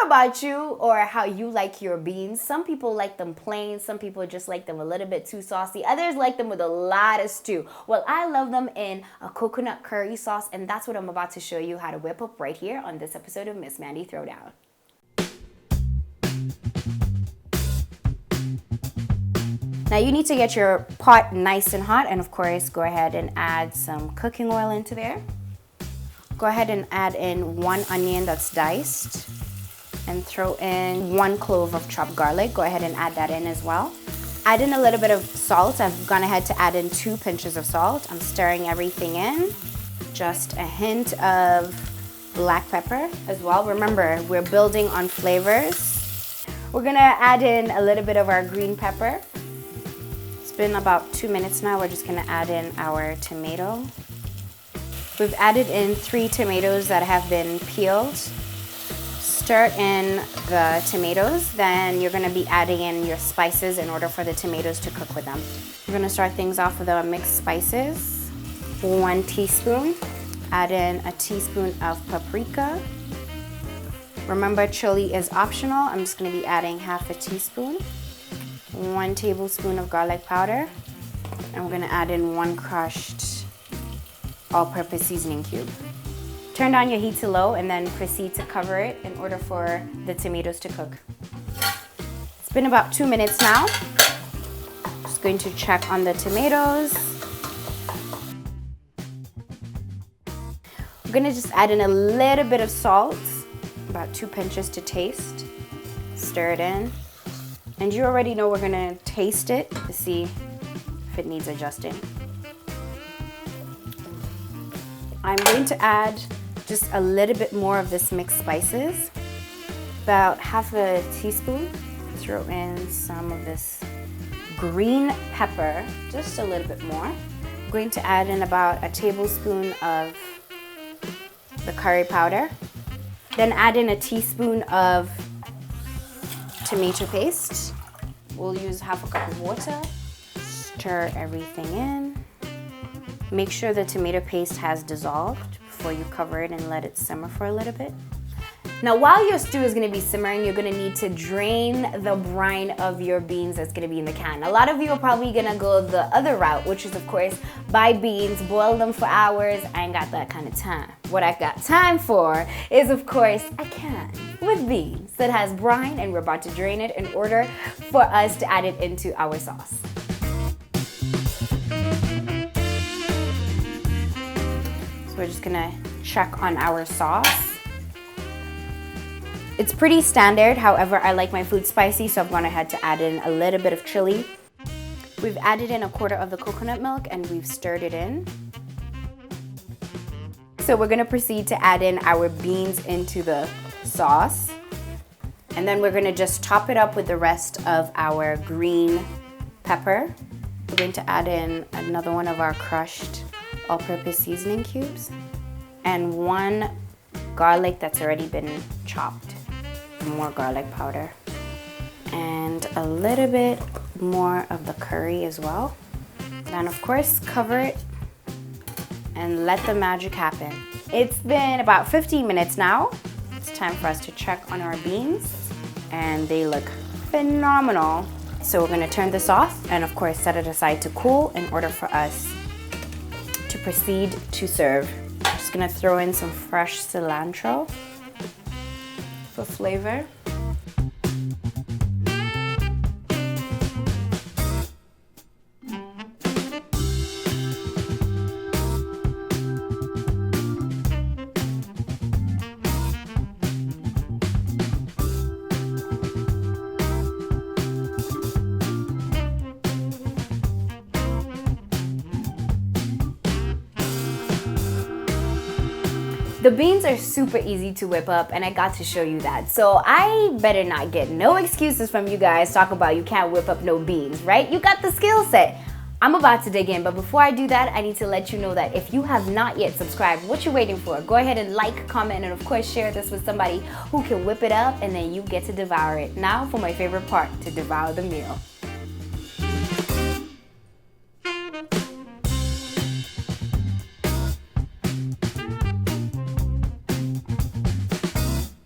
know about you or how you like your beans. Some people like them plain. Some people just like them a little bit too saucy. Others like them with a lot of stew. Well, I love them in a coconut curry sauce, and that's what I'm about to show you how to whip up right here on this episode of Miss Mandi Throwdown. Now you need to get your pot nice and hot, and of course go ahead and add some cooking oil into there. Go ahead and add in 1 onion that's diced and throw in 1 clove of chopped garlic. Go ahead and add that in as well. Add in a little bit of salt. I've gone ahead to add in 2 pinches of salt. I'm stirring everything in. Just a hint of black pepper as well. Remember, we're building on flavors. We're gonna add in a little bit of our green pepper. It's been about 2 minutes now. We're just gonna add in our tomato. We've added in 3 tomatoes that have been peeled. Stir in the tomatoes, then you're gonna be adding in your spices in order for the tomatoes to cook with them. We're gonna start things off with our mixed spices. 1 teaspoon. Add in a teaspoon of paprika. Remember, chili is optional. I'm just gonna be adding half a teaspoon. 1 tablespoon of garlic powder. And we're gonna add in 1 crushed all-purpose seasoning cube. Turn down your heat to low and then proceed to cover it in order for the tomatoes to cook. It's been about 2 minutes now. Just going to check on the tomatoes. We're gonna just add in a little bit of salt, about 2 pinches to taste. Stir it in. And you already know we're gonna taste it to see if it needs adjusting. I'm going to add just a little bit more of this mixed spices, about half a teaspoon. Throw in some of this green pepper, just a little bit more. I'm going to add in about a tablespoon of the curry powder. Then add in a teaspoon of tomato paste. We'll use half a cup of water. Stir everything in. Make sure the tomato paste has dissolved before you cover it and let it simmer for a little bit. Now, while your stew is gonna be simmering, you're gonna need to drain the brine of your beans that's gonna be in the can. A lot of you are probably gonna go the other route, which is of course, buy beans, boil them for hours. I ain't got that kind of time. What I've got time for is of course, a can with beans that has brine, and we're about to drain it in order for us to add it into our sauce. So we're just gonna check on our sauce. It's pretty standard, however, I like my food spicy, so I've gone ahead to add in a little bit of chili. We've added in 1/4 of the coconut milk and we've stirred it in. So we're gonna proceed to add in our beans into the sauce. And then we're gonna just top it up with the rest of our green pepper. We're going to add in another one of our crushed all-purpose seasoning cubes and 1 garlic that's already been chopped. More garlic powder and a little bit more of the curry as well. Then of course cover it and let the magic happen. It's been about 15 minutes now. It's time for us to check on our beans and they look phenomenal. So we're gonna turn this off and of course set it aside to cool in order for us to proceed to serve. I'm just gonna throw in some fresh cilantro for flavor. The beans are super easy to whip up and I got to show you that. So I better not get no excuses from you guys talking about you can't whip up no beans, right? You got the skill set. I'm about to dig in, but before I do that, I need to let you know that if you have not yet subscribed, what you waiting for? Go ahead and like, comment, and of course share this with somebody who can whip it up and then you get to devour it. Now for my favorite part, to devour the meal.